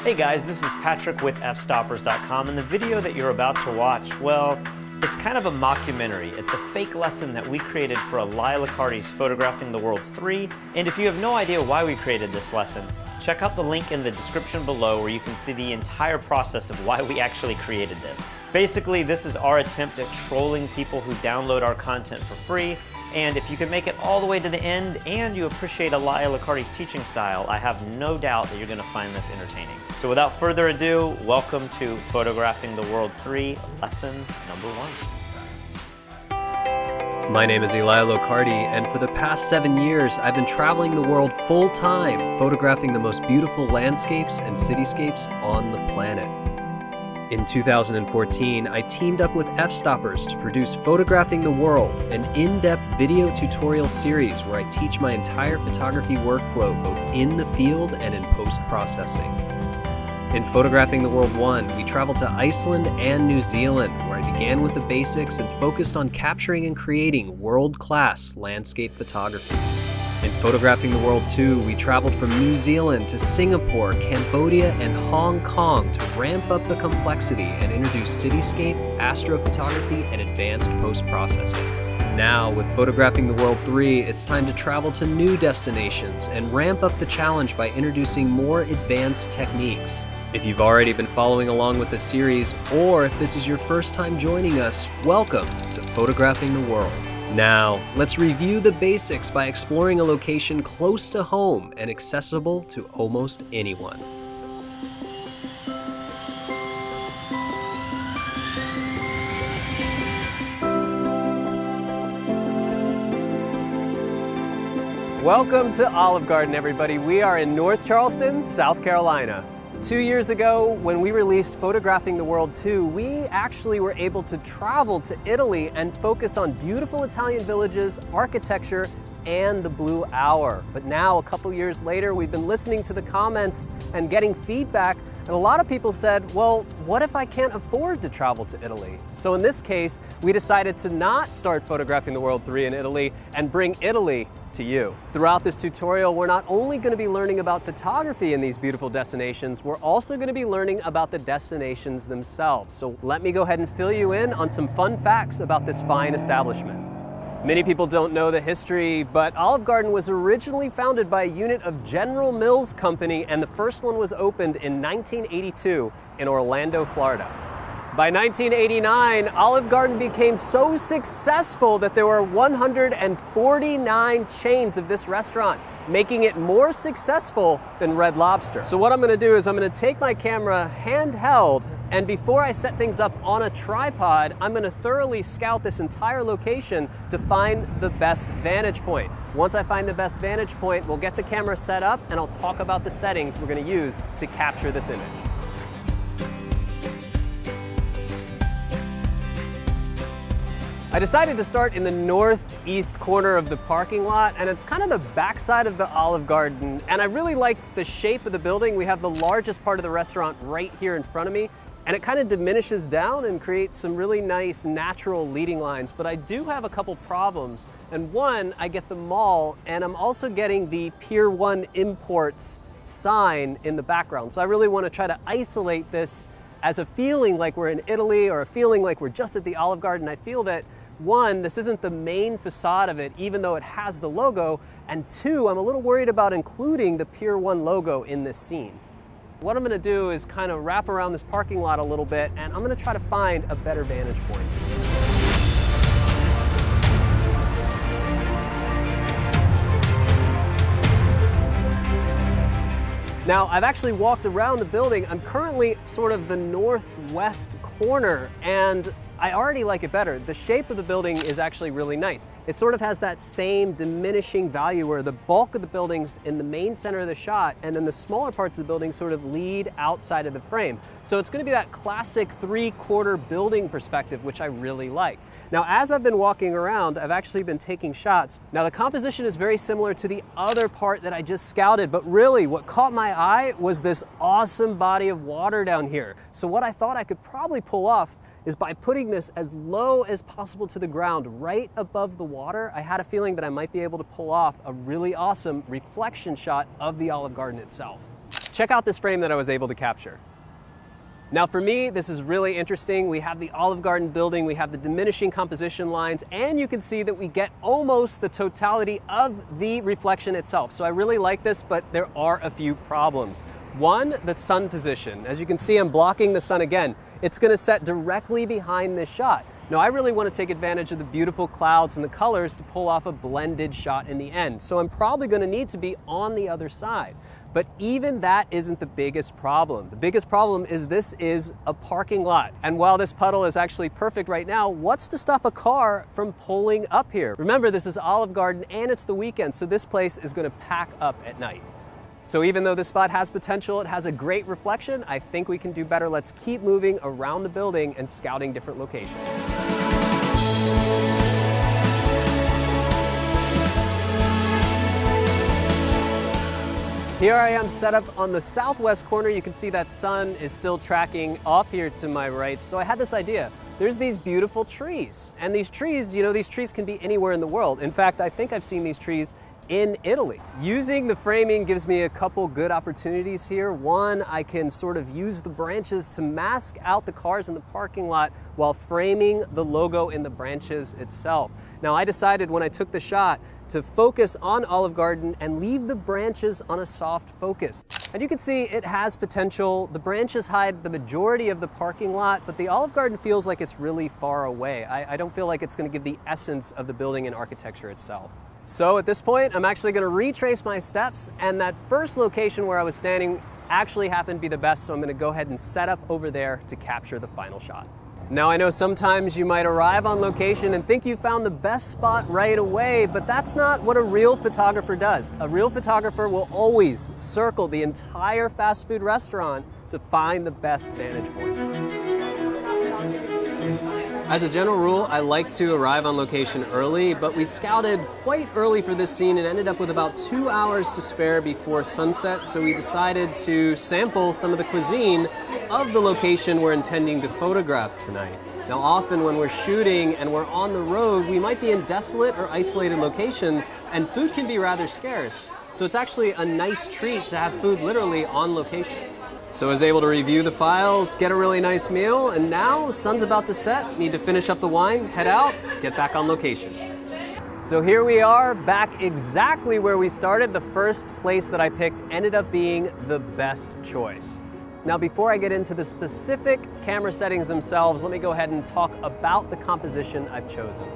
Hey guys, this is Patrick with Fstoppers.com, and the video that you're about to watch, well, it's kind of a mockumentary. It's a fake lesson that we created for Elia Locardi's Photographing the World 3, and if you have no idea why we created this lesson, check out the link in the description below where you can see the entire process of why we actually created this. Basically, this is our attempt at trolling people who download our content for free, and if you can make it all the way to the end and you appreciate Elia Locardi's teaching style, I have no doubt that you're going to find this entertaining. So without further ado, welcome to Photographing the World 3, lesson number 1. My name is Elia Locardi, and for the past 7 years, I've been traveling the world full-time, photographing the most beautiful landscapes and cityscapes on the planet. In 2014, I teamed up with Fstoppers to produce Photographing the World, an in-depth video tutorial series where I teach my entire photography workflow both in the field and in post-processing. In Photographing the World 1, we traveled to Iceland and New Zealand, where I began with the basics and focused on capturing and creating world-class landscape photography. In Photographing the World 2, we traveled from New Zealand to Singapore, Cambodia, and Hong Kong to ramp up the complexity and introduce cityscape, astrophotography, and advanced post-processing. Now, with Photographing the World 3, it's time to travel to new destinations and ramp up the challenge by introducing more advanced techniques. If you've already been following along with the series, or if this is your first time joining us, welcome to Photographing the World. Now, let's review the basics by exploring a location close to home and accessible to almost anyone. Welcome to Olive Garden, everybody. We are in North Charleston, South Carolina. 2 years ago, when we released Photographing the World 2, we actually were able to travel to Italy and focus on beautiful Italian villages, architecture, and the Blue Hour. But now, a couple years later, we've been listening to the comments and getting feedback, and a lot of people said, well, what if I can't afford to travel to Italy? So in this case, we decided to not start Photographing the World 3 in Italy and bring Italy to you. Throughout this tutorial, we're not only going to be learning about photography in these beautiful destinations, we're also going to be learning about the destinations themselves. So let me go ahead and fill you in on some fun facts about this fine establishment. Many people don't know the history, but Olive Garden was originally founded by a unit of General Mills Company, and the first one was opened in 1982 in Orlando, Florida. By 1989, Olive Garden became so successful that there were 149 chains of this restaurant, making it more successful than Red Lobster. So what I'm gonna do is I'm gonna take my camera handheld, and before I set things up on a tripod, I'm gonna thoroughly scout this entire location to find the best vantage point. Once I find the best vantage point, we'll get the camera set up and I'll talk about the settings we're gonna use to capture this image. I decided to start in the northeast corner of the parking lot, and it's kind of the backside of the Olive Garden, and I really like the shape of the building. We have the largest part of the restaurant right here in front of me, and it kind of diminishes down and creates some really nice natural leading lines, but I do have a couple problems. And one, I get the mall, and I'm also getting the Pier 1 Imports sign in the background, so I really want to try to isolate this as a feeling like we're in Italy or a feeling like we're just at the Olive Garden. I feel that one, this isn't the main facade of it, even though it has the logo, and two, I'm a little worried about including the Pier 1 logo in this scene. What I'm gonna do is kind of wrap around this parking lot a little bit, and I'm gonna try to find a better vantage point. Now, I've actually walked around the building. I'm currently sort of the northwest corner, and I already like it better. The shape of the building is actually really nice. It sort of has that same diminishing value where the bulk of the building's in the main center of the shot, and then the smaller parts of the building sort of lead outside of the frame. So it's gonna be that classic three-quarter building perspective, which I really like. Now, as I've been walking around, I've actually been taking shots. Now, the composition is very similar to the other part that I just scouted, but really what caught my eye was this awesome body of water down here. So what I thought I could probably pull off is by putting this as low as possible to the ground, right above the water. I had a feeling that I might be able to pull off a really awesome reflection shot of the Olive Garden itself. check out this frame that I was able to capture. Now for me, this is really interesting. We have the Olive Garden building, we have the diminishing composition lines, and you can see that we get almost the totality of the reflection itself. So I really like this, but there are a few problems. One, the sun position. As you can see, I'm blocking the sun again. It's gonna set directly behind this shot. Now I really want to take advantage of the beautiful clouds and the colors to pull off a blended shot in the end. So I'm probably gonna need to be on the other side. But even that isn't the biggest problem. The biggest problem is this is a parking lot. And while this puddle is actually perfect right now, what's to stop a car from pulling up here? Remember, this is Olive Garden and it's the weekend, so this place is gonna pack up at night. So even though this spot has potential, it has a great reflection, I think we can do better. Let's keep moving around the building and scouting different locations. Here I am set up on the southwest corner. You can see that sun is still tracking off here to my right. So I had this idea. There's these beautiful trees. And these trees, you know, these trees can be anywhere in the world. In fact, I think I've seen these trees in Italy. Using the framing gives me a couple good opportunities here. One, I can sort of use the branches to mask out the cars in the parking lot while framing the logo in the branches itself. Now I decided when I took the shot to focus on Olive Garden and leave the branches on a soft focus. And you can see it has potential. The branches hide the majority of the parking lot, but the Olive Garden feels like it's really far away. I don't feel like it's gonna give the essence of the building and architecture itself. So at this point, I'm actually gonna retrace my steps, and that first location where I was standing actually happened to be the best, so I'm gonna go ahead and set up over there to capture the final shot. Now I know sometimes you might arrive on location and think you found the best spot right away, but that's not what a real photographer does. A real photographer will always circle the entire fast food restaurant to find the best vantage point. As a general rule, I like to arrive on location early, but we scouted quite early for this scene and ended up with about 2 hours to spare before sunset, so we decided to sample some of the cuisine of the location we're intending to photograph tonight. Now often when we're shooting and we're on the road, we might be in desolate or isolated locations, and food can be rather scarce. So it's actually a nice treat to have food literally on location. So I was able to review the files, get a really nice meal, and now the sun's about to set. Need to finish up the wine, head out, get back on location. So here we are, back exactly where we started. The first place that I picked ended up being the best choice. Now before I get into the specific camera settings themselves, let me go ahead and talk about the composition I've chosen.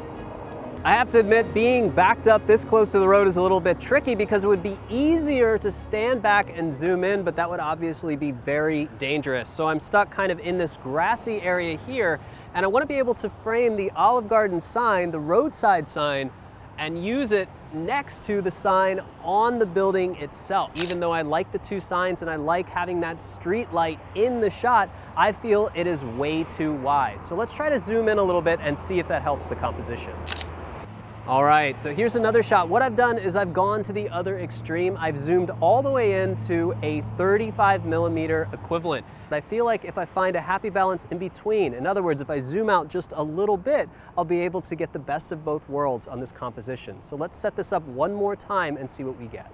I have to admit, being backed up this close to the road is a little bit tricky because it would be easier to stand back and zoom in, but that would obviously be very dangerous. So I'm stuck kind of in this grassy area here, and I want to be able to frame the Olive Garden sign, the roadside sign, and use it next to the sign on the building itself. Even though I like the two signs and I like having that street light in the shot, I feel it is way too wide. So let's try to zoom in a little bit and see if that helps the composition. All right, so here's another shot. What I've done is I've gone to the other extreme. I've zoomed all the way into a 35mm equivalent. I feel like if I find a happy balance in between, in other words, if I zoom out just a little bit, I'll be able to get the best of both worlds on this composition. So let's set this up one more time and see what we get.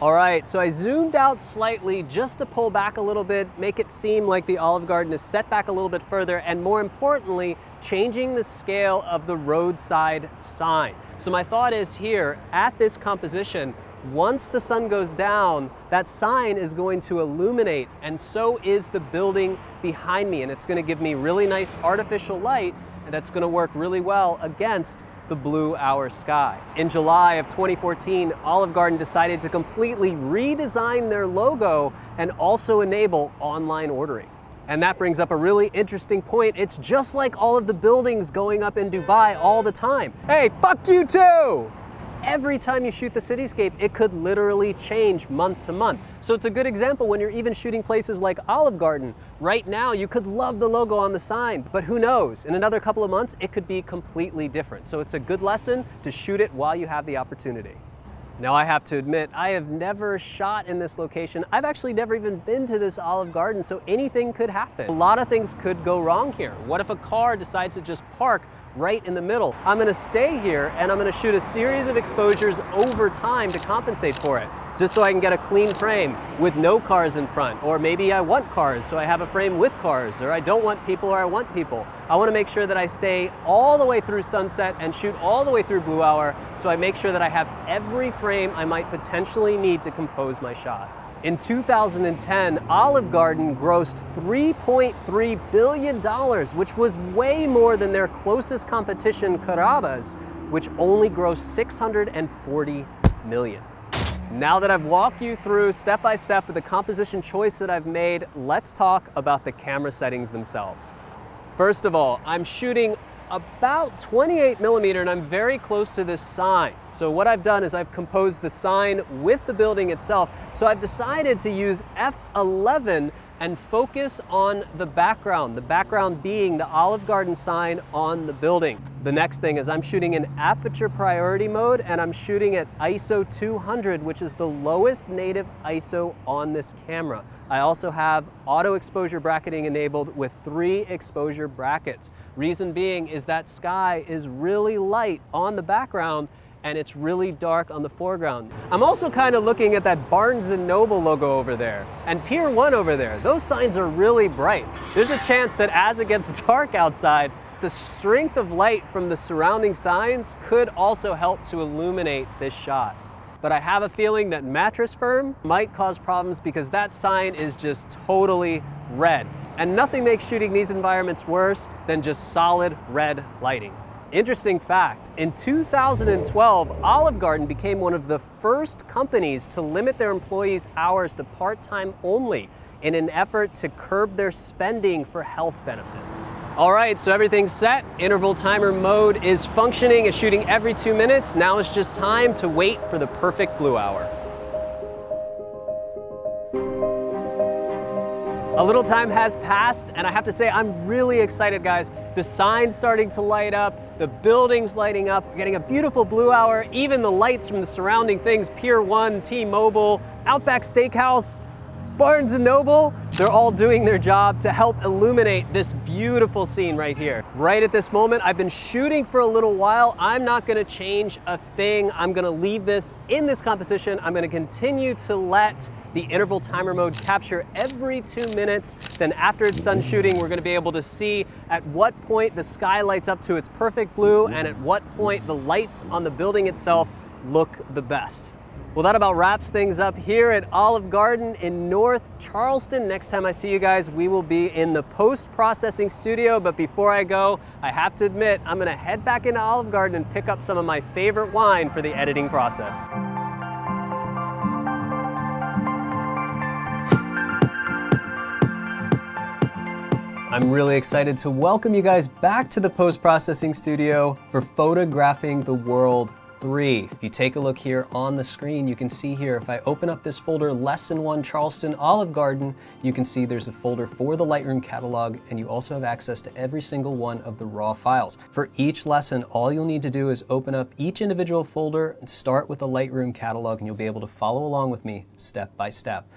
All right, so I zoomed out slightly just to pull back a little bit, make it seem like the Olive Garden is set back a little bit further, and more importantly, changing the scale of the roadside sign. So my thought is here, at this composition, once the sun goes down, that sign is going to illuminate, and so is the building behind me, and it's gonna give me really nice artificial light, and that's gonna work really well against the blue hour sky. In July of 2014, Olive Garden decided to completely redesign their logo and also enable online ordering. And that brings up a really interesting point. It's just like all of the buildings going up in Dubai all the time. Hey, fuck you too! Every time you shoot the cityscape, it could literally change month to month. So it's a good example when you're even shooting places like Olive Garden. Right now, you could love the logo on the sign, but who knows? In another couple of months, it could be completely different. So it's a good lesson to shoot it while you have the opportunity. Now I have to admit, I have never shot in this location. I've actually never even been to this Olive Garden, so anything could happen. A lot of things could go wrong here. What if a car decides to just park right in the middle? I'm gonna stay here and I'm gonna shoot a series of exposures over time to compensate for it. just so I can get a clean frame with no cars in front. Or maybe I want cars, so I have a frame with cars, or I don't want people, or I want people. I want to make sure that I stay all the way through sunset and shoot all the way through blue hour, so I make sure that I have every frame I might potentially need to compose my shot. In 2010, Olive Garden grossed $3.3 billion, which was way more than their closest competition, Carrabba's, which only grossed $640 million. Now that I've walked you through step by step of the composition choice that I've made, let's talk about the camera settings themselves. First of all, I'm shooting about 28 millimeter and I'm very close to this sign. So what I've done is I've composed the sign with the building itself. So I've decided to use f11 and focus on the background being the Olive Garden sign on the building. The next thing is I'm shooting in aperture priority mode and I'm shooting at ISO 200, which is the lowest native ISO on this camera. I also have auto exposure bracketing enabled with 3 exposure brackets. Reason being is that sky is really light on the background and it's really dark on the foreground. I'm also kind of looking at that Barnes & Noble logo over there and Pier 1 over there. Those signs are really bright. There's a chance that as it gets dark outside, the strength of light from the surrounding signs could also help to illuminate this shot. But I have a feeling that Mattress Firm might cause problems because that sign is just totally red. And nothing makes shooting these environments worse than just solid red lighting. Interesting fact, in 2012, Olive Garden became one of the first companies to limit their employees' hours to part-time only in an effort to curb their spending for health benefits. All right, so everything's set. Interval timer mode is functioning, is shooting every 2 minutes. Now it's just time to wait for the perfect blue hour. A little time has passed, and I have to say I'm really excited, guys. The sign's starting to light up, the building's lighting up, we're getting a beautiful blue hour, even the lights from the surrounding things, Pier 1, T-Mobile, Outback Steakhouse, Barnes & Noble, they're all doing their job to help illuminate this beautiful scene right here. Right at this moment, I've been shooting for a little while. I'm not gonna change a thing. I'm gonna leave this in this composition. I'm gonna continue to let the interval timer mode capture every 2 minutes. Then after it's done shooting, we're gonna be able to see at what point the sky lights up to its perfect blue and at what point the lights on the building itself look the best. Well, that about wraps things up here at Olive Garden in North Charleston. Next time I see you guys, we will be in the post-processing studio. But before I go, I have to admit, I'm gonna head back into Olive Garden and pick up some of my favorite wine for the editing process. I'm really excited to welcome you guys back to the post-processing studio for Photographing the World 3. If you take a look here on the screen, you can see here, if I open up this folder, Lesson 1 Charleston Olive Garden, you can see there's a folder for the Lightroom catalog, and you also have access to every single one of the raw files. For each lesson, all you'll need to do is open up each individual folder and start with the Lightroom catalog, and you'll be able to follow along with me step by step.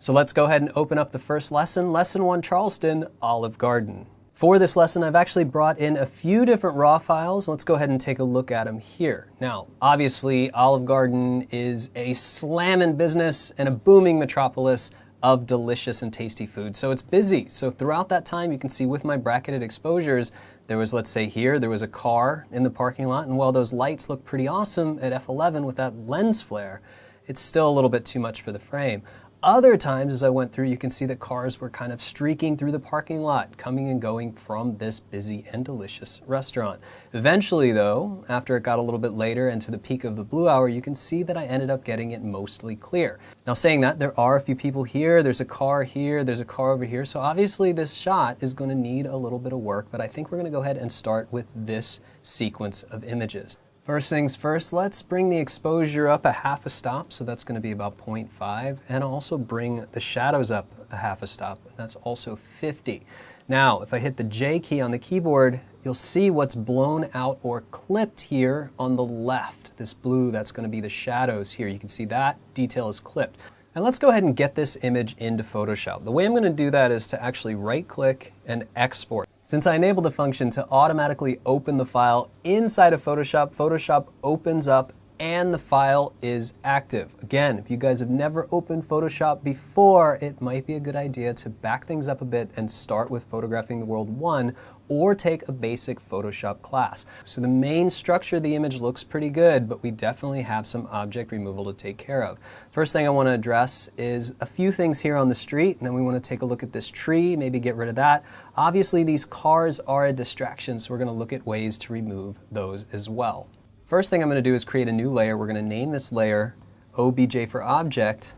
So let's go ahead and open up the first lesson, Lesson 1 Charleston Olive Garden. For this lesson, I've actually brought in a few different raw files. Let's go ahead and take a look at them here. Now, obviously, Olive Garden is a slammin' business and a booming metropolis of delicious and tasty food. So it's busy. So throughout that time, you can see with my bracketed exposures, there was, let's say here, there was a car in the parking lot. And while those lights look pretty awesome at f11 with that lens flare, it's still a little bit too much for the frame. Other times, as I went through, you can see that cars were kind of streaking through the parking lot, coming and going from this busy and delicious restaurant. Eventually, though, after it got a little bit later into the peak of the blue hour, you can see that I ended up getting it mostly clear. Now, saying that, there are a few people here, there's a car here, there's a car over here, so obviously this shot is going to need a little bit of work, but I think we're going to go ahead and start with this sequence of images. First things first, let's bring the exposure up a half a stop, so that's going to be about 0.5, and also bring the shadows up a half a stop, and that's also 50. Now, if I hit the J key on the keyboard, you'll see what's blown out or clipped here on the left. This blue, that's going to be the shadows here. You can see that detail is clipped. And let's go ahead and get this image into Photoshop. The way I'm going to do that is to actually right-click and export. Since I enabled the function to automatically open the file inside of Photoshop, Photoshop opens up and the file is active. Again, if you guys have never opened Photoshop before, it might be a good idea to back things up a bit and start with Photographing the World 1 or take a basic Photoshop class. So the main structure of the image looks pretty good, but we definitely have some object removal to take care of. First thing I want to address is a few things here on the street, and then we want to take a look at this tree, maybe get rid of that. Obviously, these cars are a distraction, so we're going to look at ways to remove those as well. First thing I'm going to do is create a new layer. We're going to name this layer OBJ for Object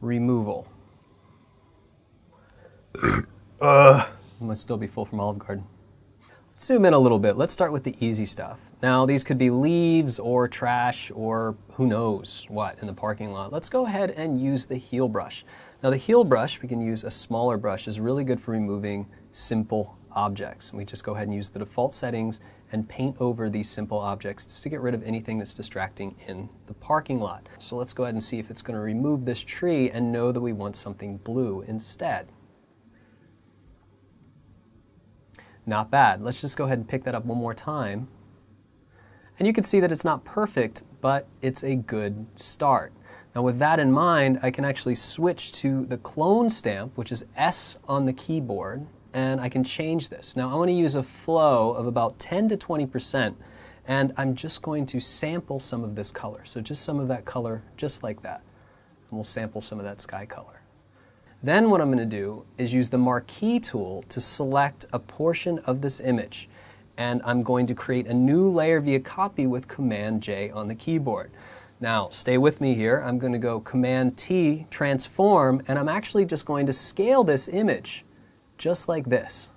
Removal. Must still be full from Olive Garden. Let's zoom in a little bit. Let's start with the easy stuff. Now, these could be leaves or trash or who knows what in the parking lot. Let's go ahead and use the heel brush. Now, the heel brush, we can use a smaller brush, is really good for removing simple objects. We just go ahead and use the default settings and paint over these simple objects just to get rid of anything that's distracting in the parking lot. So let's go ahead and see if it's going to remove this tree and know that we want something blue instead. Not bad. Let's just go ahead and pick that up one more time. And you can see that it's not perfect, but it's a good start. Now with that in mind, I can actually switch to the clone stamp, which is S on the keyboard, and I can change this. Now I want to use a flow of about 10 to 20%, and I'm just going to sample some of this color. So just some of that color, just like that. And we'll sample some of that sky color. Then what I'm going to do is use the marquee tool to select a portion of this image. And I'm going to create a new layer via copy with Command J on the keyboard. Now, stay with me here. I'm going to go Command T, transform, and I'm actually just going to scale this image just like this.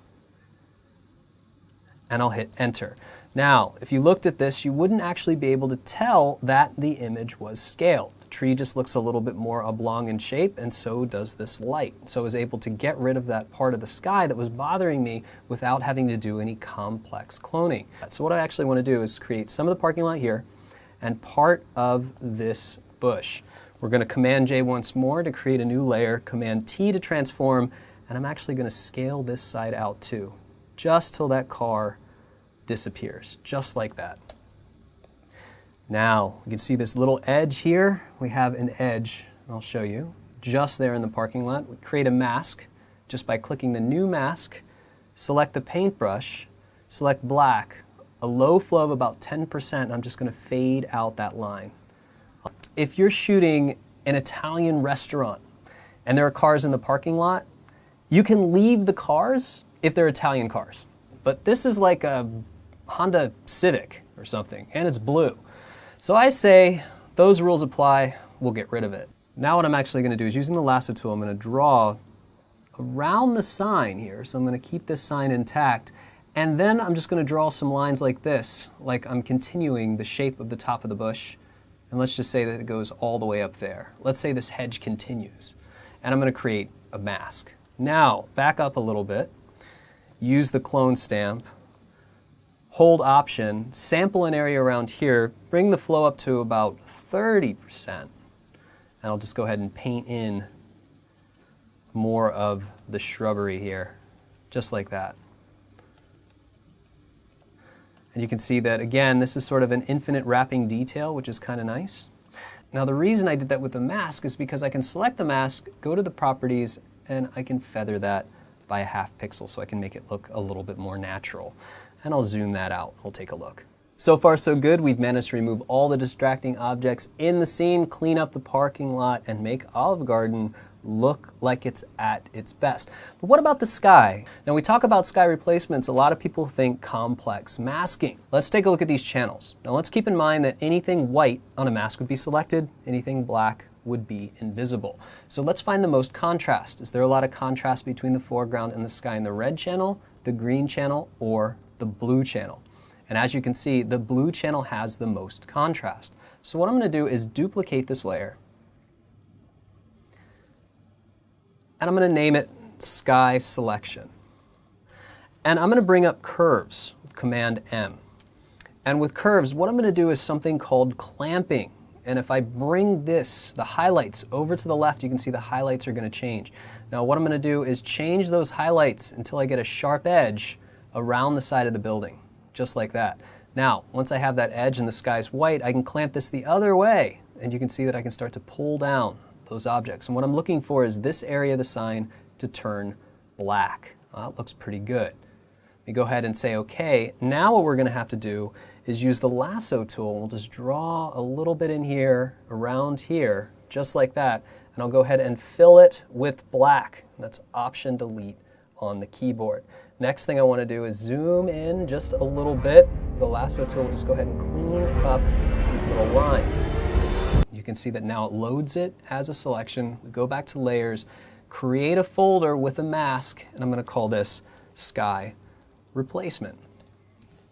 And I'll hit Enter. Now, if you looked at this, you wouldn't actually be able to tell that the image was scaled. The tree just looks a little bit more oblong in shape, and so does this light. So I was able to get rid of that part of the sky that was bothering me without having to do any complex cloning. So what I actually want to do is create some of the parking lot here and part of this bush. We're going to Command J once more to create a new layer, Command T to transform, and I'm actually going to scale this side out too, just till that car disappears, just like that. Now, you can see this little edge here. We have an edge, I'll show you, just there in the parking lot. We create a mask just by clicking the new mask, select the paintbrush, select black, a low flow of about 10%. I'm just going to fade out that line. If you're shooting an Italian restaurant and there are cars in the parking lot, you can leave the cars if they're Italian cars. But this is like a Honda Civic or something, and it's blue. So I say those rules apply, we'll get rid of it. Now what I'm actually going to do is using the lasso tool, I'm going to draw around the sign here. So I'm going to keep this sign intact, and then I'm just going to draw some lines like this, like I'm continuing the shape of the top of the bush. And let's just say that it goes all the way up there. Let's say this hedge continues, and I'm going to create a mask. Now, back up a little bit, use the clone stamp, hold Option, sample an area around here, bring the flow up to about 30%, and I'll just go ahead and paint in more of the shrubbery here, just like that. And you can see that, again, this is sort of an infinite wrapping detail, which is kind of nice. Now, the reason I did that with the mask is because I can select the mask, go to the properties, and I can feather that by a half pixel so I can make it look a little bit more natural. And I'll zoom that out. We'll take a look. So far, so good. We've managed to remove all the distracting objects in the scene, clean up the parking lot, and make Olive Garden look like it's at its best. But what about the sky? Now, we talk about sky replacements. A lot of people think complex masking. Let's take a look at these channels. Now, let's keep in mind that anything white on a mask would be selected, anything black would be invisible. So let's find the most contrast. Is there a lot of contrast between the foreground and the sky in the red channel, the green channel, or the blue channel? And as you can see, the blue channel has the most contrast. So what I'm going to do is duplicate this layer, and I'm going to name it Sky Selection. And I'm going to bring up curves with Command M. And with curves, what I'm going to do is something called clamping. And if I bring this, the highlights, over to the left, you can see the highlights are going to change. Now what I'm going to do is change those highlights until I get a sharp edge around the side of the building, just like that. Now, once I have that edge and the sky's white, I can clamp this the other way, and you can see that I can start to pull down those objects. And what I'm looking for is this area of the sign to turn black. Well, that looks pretty good. We go ahead and say OK. Now what we're going to have to do is use the lasso tool. We'll just draw a little bit in here, around here, just like that. And I'll go ahead and fill it with black. That's Option Delete on the keyboard. Next thing I want to do is zoom in just a little bit. The lasso tool will just go ahead and clean up these little lines. You can see that now it loads it as a selection. We go back to layers, create a folder with a mask, and I'm going to call this Sky Replacement.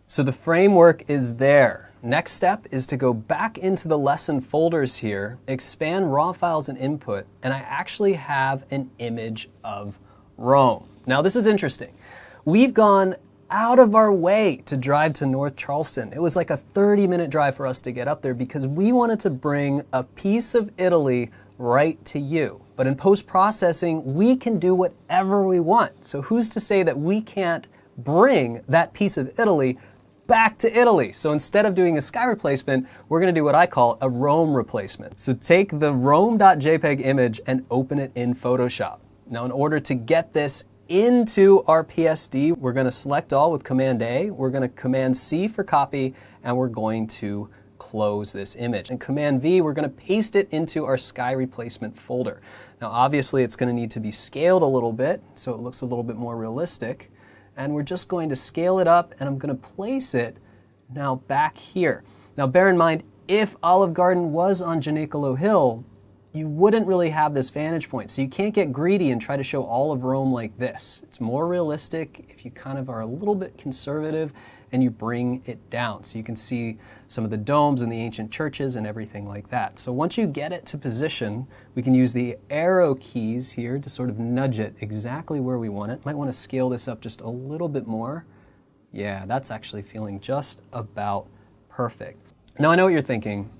So the framework is there. Next step is to go back into the lesson folders here, expand raw files and input, and I actually have an image of Rome. Now this is interesting. We've gone out of our way to drive to North Charleston. It was like a 30-minute drive for us to get up there because we wanted to bring a piece of Italy right to you. But in post-processing, we can do whatever we want. So who's to say that we can't bring that piece of Italy back to Italy? So instead of doing a sky replacement, we're going to do what I call a Rome replacement. So take the Rome.jpg image and open it in Photoshop. Now in order to get this into our PSD, we're going to select all with Command A, we're going to Command C for copy, and we're going to close this image. And Command V, we're going to paste it into our sky replacement folder. Now obviously it's going to need to be scaled a little bit so it looks a little bit more realistic. And we're just going to scale it up, and I'm going to place it now back here. Now bear in mind, if Olive Garden was on Janicolo Hill, you wouldn't really have this vantage point. So you can't get greedy and try to show all of Rome like this. It's more realistic if you kind of are a little bit conservative and you bring it down. So you can see some of the domes and the ancient churches and everything like that. So once you get it to position, we can use the arrow keys here to sort of nudge it exactly where we want it. Might want to scale this up just a little bit more. Yeah, that's actually feeling just about perfect. Now I know what you're thinking.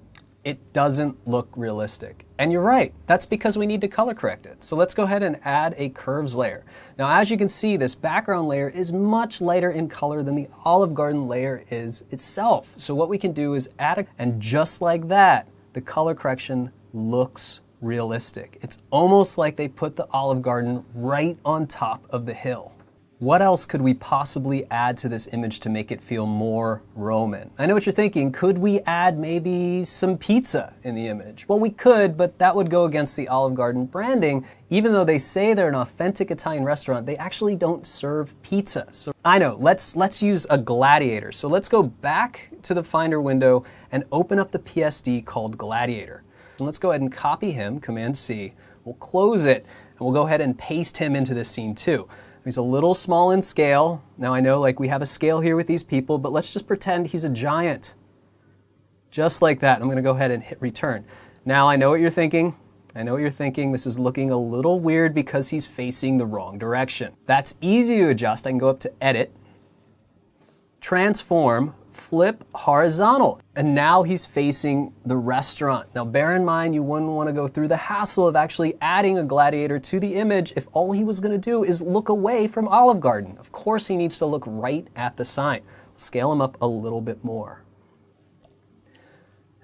It doesn't look realistic. And you're right, that's because we need to color correct it. So let's go ahead and add a curves layer. Now as you can see, this background layer is much lighter in color than the Olive Garden layer is itself. So what we can do is add and just like that, the color correction looks realistic. It's almost like they put the Olive Garden right on top of the hill. What else could we possibly add to this image to make it feel more Roman? I know what you're thinking. Could we add maybe some pizza in the image? Well, we could, but that would go against the Olive Garden branding. Even though they say they're an authentic Italian restaurant, they actually don't serve pizza. So I know, let's use a Gladiator. So let's go back to the Finder window and open up the PSD called Gladiator. And let's go ahead and copy him, Command C. We'll close it, and we'll go ahead and paste him into this scene too. He's a little small in scale. Now I know like we have a scale here with these people, but let's just pretend he's a giant. Just like that. I'm going to go ahead and hit return. Now I know what you're thinking. I know what you're thinking. This is looking a little weird because he's facing the wrong direction. That's easy to adjust. I can go up to Edit, Transform, Flip Horizontal. And now he's facing the restaurant. Now bear in mind, you wouldn't want to go through the hassle of actually adding a gladiator to the image if all he was going to do is look away from Olive Garden. Of course he needs to look right at the sign. Scale him up a little bit more.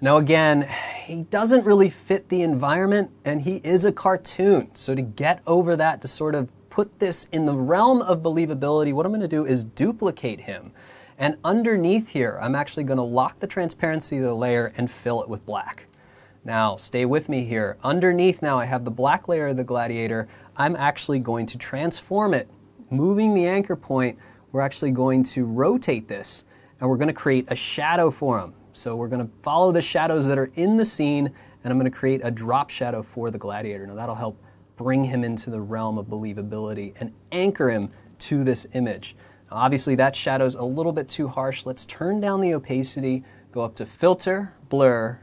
Now again, he doesn't really fit the environment and he is a cartoon. So to get over that, to sort of put this in the realm of believability, what I'm going to do is duplicate him. And underneath here, I'm actually going to lock the transparency of the layer and fill it with black. Now, stay with me here. Underneath now, I have the black layer of the gladiator. I'm actually going to transform it. Moving the anchor point, we're actually going to rotate this, and we're going to create a shadow for him. So we're going to follow the shadows that are in the scene, and I'm going to create a drop shadow for the gladiator. Now, that'll help bring him into the realm of believability and anchor him to this image. Obviously that shadow's a little bit too harsh. Let's turn down the opacity, go up to Filter, Blur,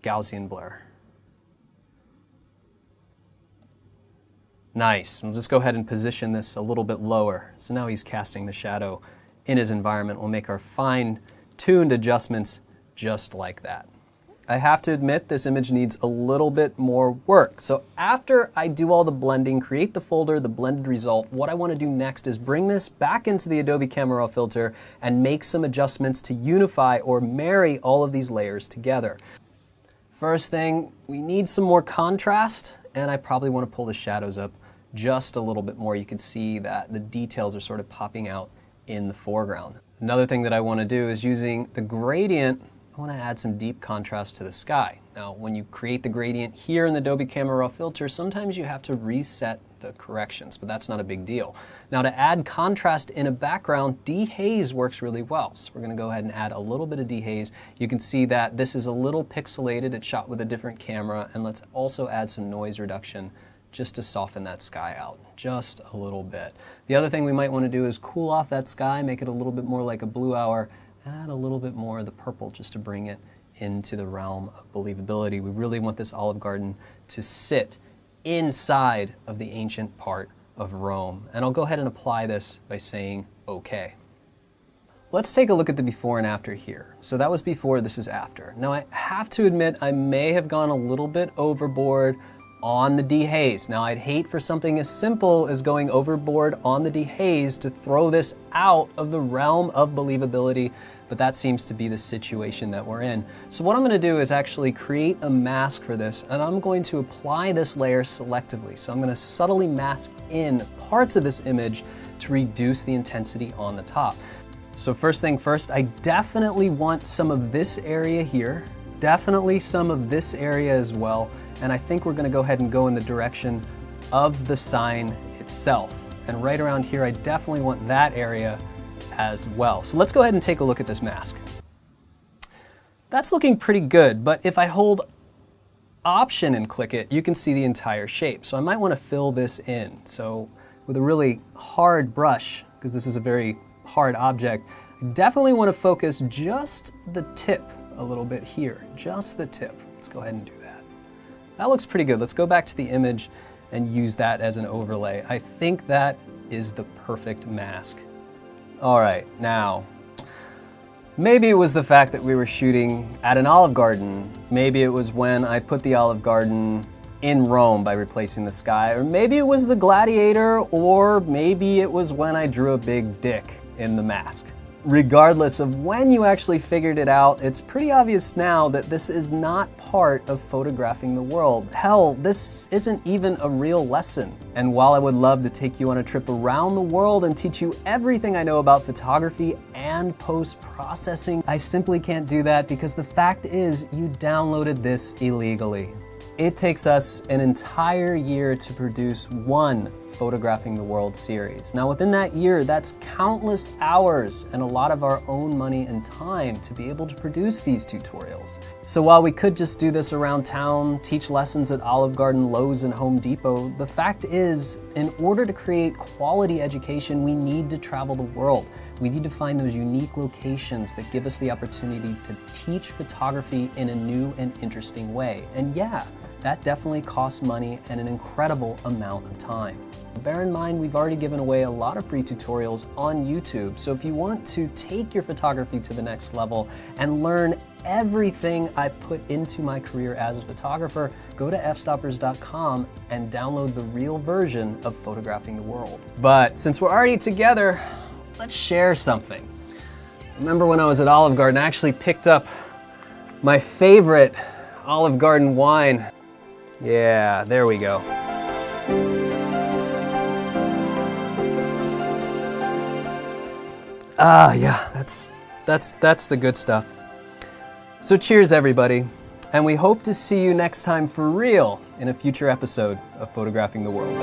Gaussian Blur. Nice. We'll just go ahead and position this a little bit lower. So now he's casting the shadow in his environment. We'll make our fine-tuned adjustments just like that. I have to admit this image needs a little bit more work. So after I do all the blending, create the folder, the blended result, what I want to do next is bring this back into the Adobe Camera Raw filter and make some adjustments to unify or marry all of these layers together. First thing, we need some more contrast, and I probably want to pull the shadows up just a little bit more. You can see that the details are sort of popping out in the foreground. Another thing that I want to do is using the gradient, I want to add some deep contrast to the sky. Now, when you create the gradient here in the Adobe Camera Raw filter, sometimes you have to reset the corrections, but that's not a big deal. Now, to add contrast in a background, dehaze works really well. So we're going to go ahead and add a little bit of dehaze. You can see that this is a little pixelated. It's shot with a different camera, and let's also add some noise reduction just to soften that sky out just a little bit. The other thing we might want to do is cool off that sky, make it a little bit more like a blue hour, add a little bit more of the purple just to bring it into the realm of believability. We really want this Olive Garden to sit inside of the ancient part of Rome. And I'll go ahead and apply this by saying OK. Let's take a look at the before and after here. So that was before, this is after. Now I have to admit I may have gone a little bit overboard on the dehaze. Now I'd hate for something as simple as going overboard on the dehaze to throw this out of the realm of believability, but that seems to be the situation that we're in. So what I'm going to do is actually create a mask for this, and I'm going to apply this layer selectively. So I'm going to subtly mask in parts of this image to reduce the intensity on the top. So first thing first, I definitely want some of this area here, definitely some of this area as well, and I think we're going to go ahead and go in the direction of the sign itself. And right around here, I definitely want that area as well. So let's go ahead and take a look at this mask. That's looking pretty good, but if I hold Option and click it, you can see the entire shape. So I might want to fill this in. So with a really hard brush, because this is a very hard object, I definitely want to focus just the tip a little bit here, just the tip. Let's go ahead and do that. That looks pretty good. Let's go back to the image and use that as an overlay. I think that is the perfect mask. All right, now, maybe it was the fact that we were shooting at an Olive Garden. Maybe it was when I put the Olive Garden in Rome by replacing the sky, or maybe it was the gladiator, or maybe it was when I drew a big dick in the mask. Regardless of when you actually figured it out, it's pretty obvious now that this is not part of photographing the world. Hell, this isn't even a real lesson. And while I would love to take you on a trip around the world and teach you everything I know about photography and post-processing, I simply can't do that because the fact is you downloaded this illegally. It takes us an entire year to produce one Photographing the World series. Now within that year, that's countless hours and a lot of our own money and time to be able to produce these tutorials. So while we could just do this around town, teach lessons at Olive Garden, Lowe's, and Home Depot, the fact is, in order to create quality education, we need to travel the world. We need to find those unique locations that give us the opportunity to teach photography in a new and interesting way. And yeah, that definitely costs money and an incredible amount of time. Bear in mind, we've already given away a lot of free tutorials on YouTube, so if you want to take your photography to the next level and learn everything I put into my career as a photographer, go to fstoppers.com and download the real version of Photographing the World. But since we're already together, let's share something. Remember when I was at Olive Garden, I actually picked up my favorite Olive Garden wine. Yeah, there we go. Yeah, that's the good stuff. So cheers everybody, and we hope to see you next time for real in a future episode of Photographing the World.